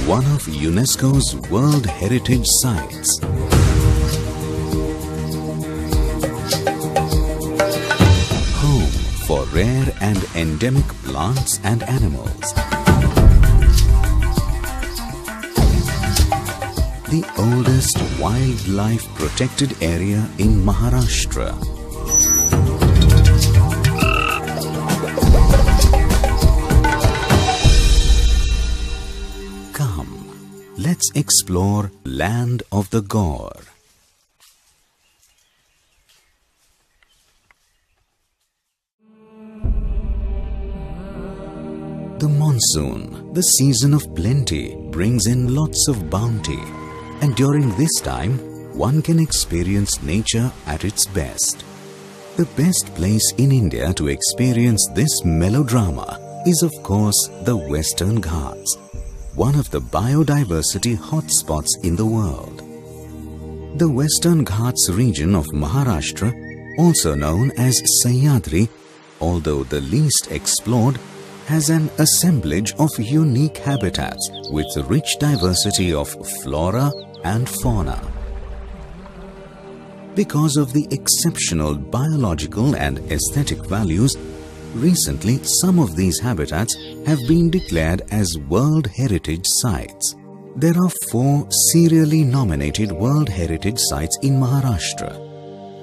One of UNESCO's World Heritage Sites. Home for rare and endemic plants and animals. The oldest wildlife protected area in Maharashtra. Let's explore Land of the Gaur. The monsoon, the season of plenty, brings in lots of bounty, and during this time, one can experience nature at its best. The best place in India to experience this melodrama is, of course, the Western Ghats, one of the biodiversity hotspots in the world. The Western Ghats region of Maharashtra, also known as Sahyadri, although the least explored, has an assemblage of unique habitats with rich diversity of flora and fauna. Because of the exceptional biological and aesthetic values, recently, some of these habitats have been declared as World Heritage Sites. There are 4 serially nominated World Heritage Sites in Maharashtra.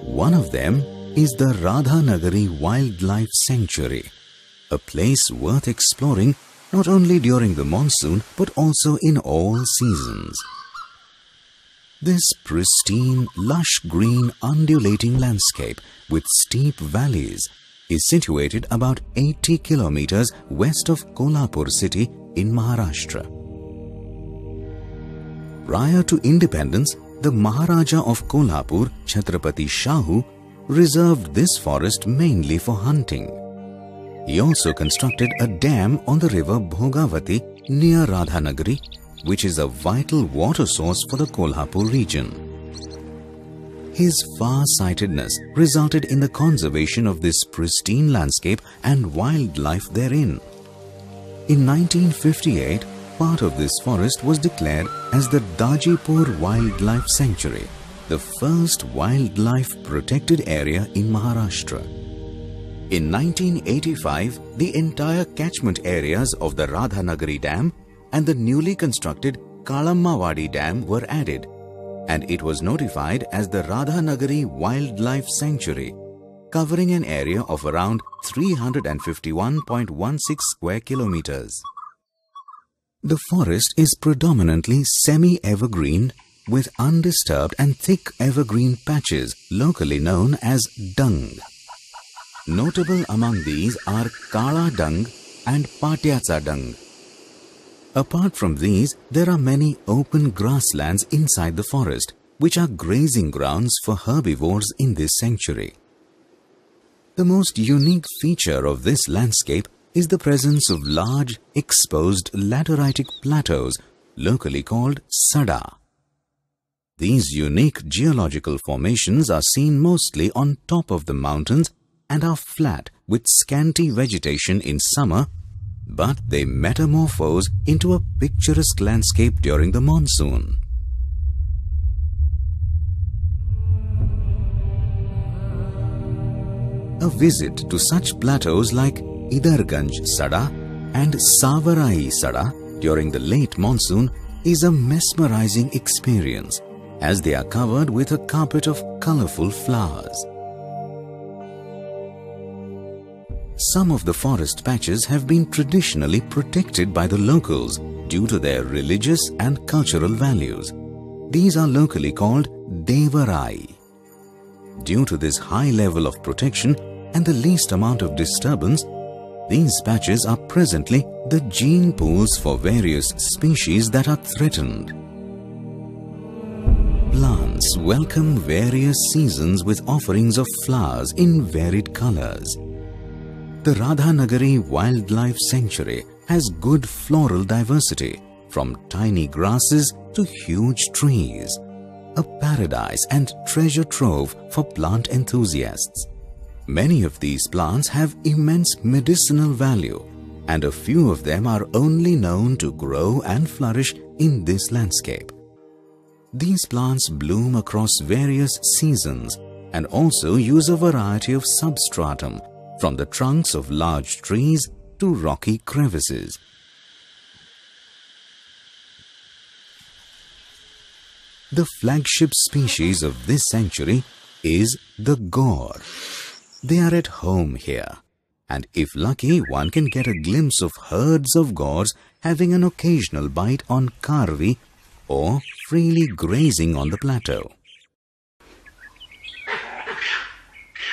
One of them is the Radhanagari Wildlife Sanctuary, a place worth exploring not only during the monsoon but also in all seasons. This pristine, lush green undulating landscape with steep valleys is situated about 80 kilometers west of Kolhapur city in Maharashtra. Prior to independence, the Maharaja of Kolhapur, Chhatrapati Shahu, reserved this forest mainly for hunting. He also constructed a dam on the river Bhogavati near Radhanagari, which is a vital water source for the Kolhapur region. His far-sightedness resulted in the conservation of this pristine landscape and wildlife therein. In 1958, part of this forest was declared as the Dajipur Wildlife Sanctuary, the first wildlife protected area in Maharashtra. In 1985, the entire catchment areas of the Radhanagari Dam and the newly constructed Kalammavadi Dam were added, and it was notified as the Radhanagari Wildlife Sanctuary, covering an area of around 351.16 square kilometers. The forest is predominantly semi-evergreen with undisturbed and thick evergreen patches locally known as dung. Notable among these are Kala dung and Patyatsa dung. Apart from these, there are many open grasslands inside the forest, which are grazing grounds for herbivores in this sanctuary. The most unique feature of this landscape is the presence of large, exposed lateritic plateaus, locally called sada. These unique geological formations are seen mostly on top of the mountains and are flat with scanty vegetation in summer, but they metamorphose into a picturesque landscape during the monsoon. A visit to such plateaus like Idarganj Sada and Savarai Sada during the late monsoon is a mesmerizing experience, as they are covered with a carpet of colorful flowers. Some of the forest patches have been traditionally protected by the locals due to their religious and cultural values. These are locally called Devarai. Due to this high level of protection and the least amount of disturbance, these patches are presently the gene pools for various species that are threatened. Plants welcome various seasons with offerings of flowers in varied colors. The Radhanagari Wildlife Sanctuary has good floral diversity, from tiny grasses to huge trees, a paradise and treasure trove for plant enthusiasts. Many of these plants have immense medicinal value, and a few of them are only known to grow and flourish in this landscape. These plants bloom across various seasons and also use a variety of substratum, from the trunks of large trees to rocky crevices. The flagship species of this sanctuary is the gaur. They are at home here, and if lucky, one can get a glimpse of herds of gaurs having an occasional bite on karvi or freely grazing on the plateau.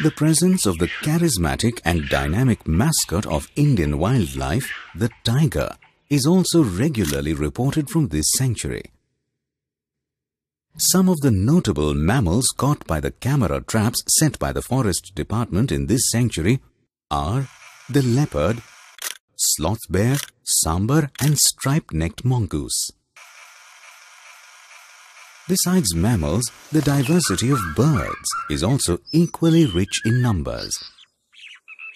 The presence of the charismatic and dynamic mascot of Indian wildlife, the tiger, is also regularly reported from this sanctuary. Some of the notable mammals caught by the camera traps set by the Forest Department in this sanctuary are the leopard, sloth bear, sambar and striped-necked mongoose. Besides mammals, the diversity of birds is also equally rich in numbers.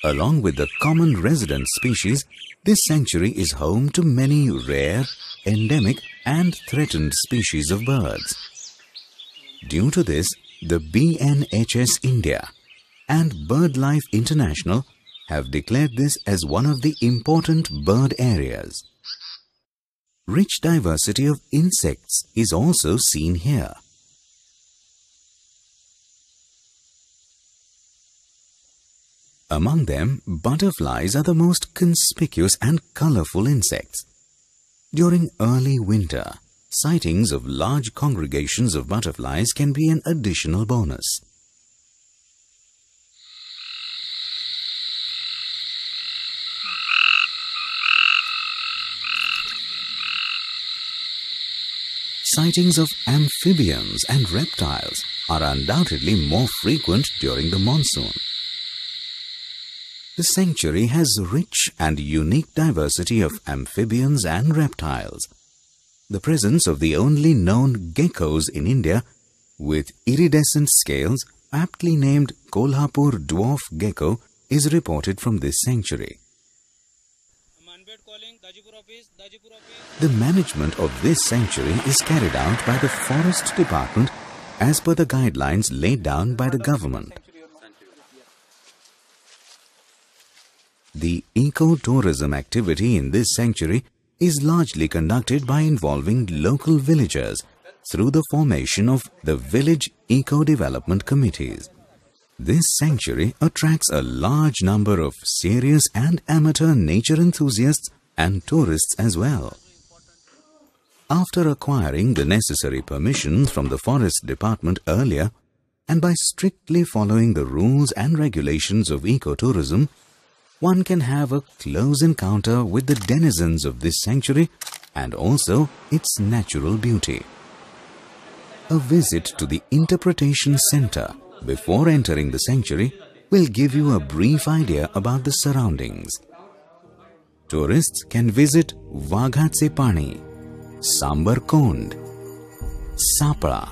Along with the common resident species, this sanctuary is home to many rare, endemic and threatened species of birds. Due to this, the BNHS India and BirdLife International have declared this as one of the important bird areas. Rich diversity of insects is also seen here. Among them, butterflies are the most conspicuous and colorful insects. During early winter, sightings of large congregations of butterflies can be an additional bonus. Sightings of amphibians and reptiles are undoubtedly more frequent during the monsoon. The sanctuary has rich and unique diversity of amphibians and reptiles. The presence of the only known geckos in India, with iridescent scales aptly named Kolhapur dwarf gecko, is reported from this sanctuary. The management of this sanctuary is carried out by the Forest Department as per the guidelines laid down by the government. The eco-tourism activity in this sanctuary is largely conducted by involving local villagers through the formation of the village eco-development committees. This sanctuary attracts a large number of serious and amateur nature enthusiasts and tourists as well. After acquiring the necessary permissions from the Forest Department earlier, and by strictly following the rules and regulations of ecotourism, one can have a close encounter with the denizens of this sanctuary and also its natural beauty. A visit to the Interpretation Center before entering the sanctuary will give you a brief idea about the surroundings. Tourists can visit Vaghatse Pani, Sambar Kond, Sapra,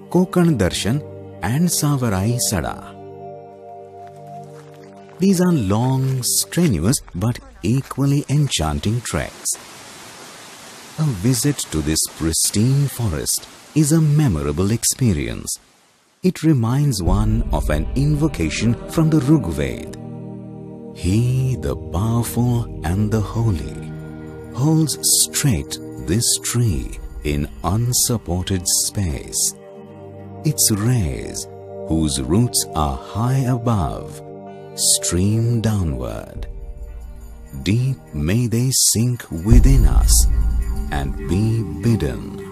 Kokan Darshan and Savarai Sada. These are long, strenuous but equally enchanting treks. A visit to this pristine forest is a memorable experience. It reminds one of an invocation from the Rigveda. He, the powerful and the holy, holds straight this tree in unsupported space. Its rays, whose roots are high above, stream downward. Deep may they sink within us and be bidden